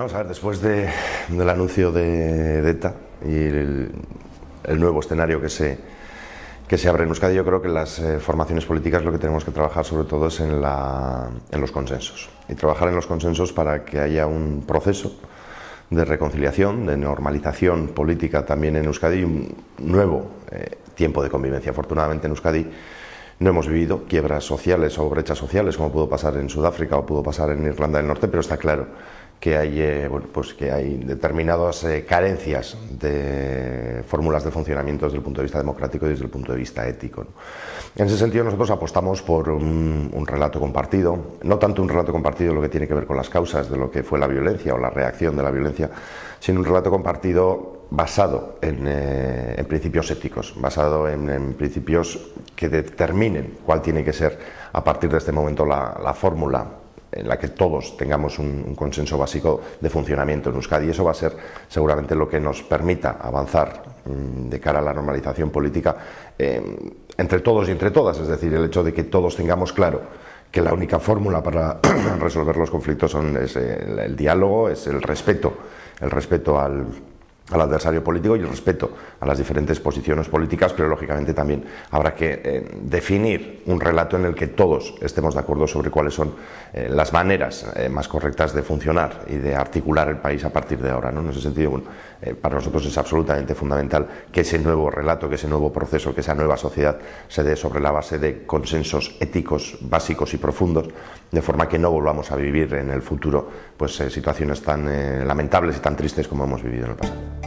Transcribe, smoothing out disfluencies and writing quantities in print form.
Vamos a ver, después del anuncio de ETA y el nuevo escenario que se abre en Euskadi, yo creo que las formaciones políticas lo que tenemos que trabajar sobre todo es en los consensos. Y trabajar en los consensos para que haya un proceso de reconciliación, de normalización política también en Euskadi y un nuevo tiempo de convivencia. Afortunadamente en Euskadi no hemos vivido quiebras sociales o brechas sociales como pudo pasar en Sudáfrica o pudo pasar en Irlanda del Norte, pero está claro que hay determinadas carencias de fórmulas de funcionamiento desde el punto de vista democrático y desde el punto de vista ético, ¿no? En ese sentido nosotros apostamos por un relato compartido, no tanto un relato compartido lo que tiene que ver con las causas de lo que fue la violencia o la reacción de la violencia, sino un relato compartido basado en principios éticos, basado en principios que determinen cuál tiene que ser a partir de este momento la fórmula en la que todos tengamos un consenso básico de funcionamiento en Euskadi, y eso va a ser seguramente lo que nos permita avanzar de cara a la normalización política entre todos y entre todas, es decir, el hecho de que todos tengamos claro que la única fórmula para resolver los conflictos es el diálogo, es el respeto al adversario político y el respeto a las diferentes posiciones políticas, pero lógicamente también habrá que definir un relato en el que todos estemos de acuerdo sobre cuáles son las maneras más correctas de funcionar y de articular el país a partir de ahora, ¿no? En ese sentido, para nosotros es absolutamente fundamental que ese nuevo relato, que ese nuevo proceso, que esa nueva sociedad se dé sobre la base de consensos éticos básicos y profundos, de forma que no volvamos a vivir en el futuro situaciones tan lamentables y tan tristes como hemos vivido en el pasado.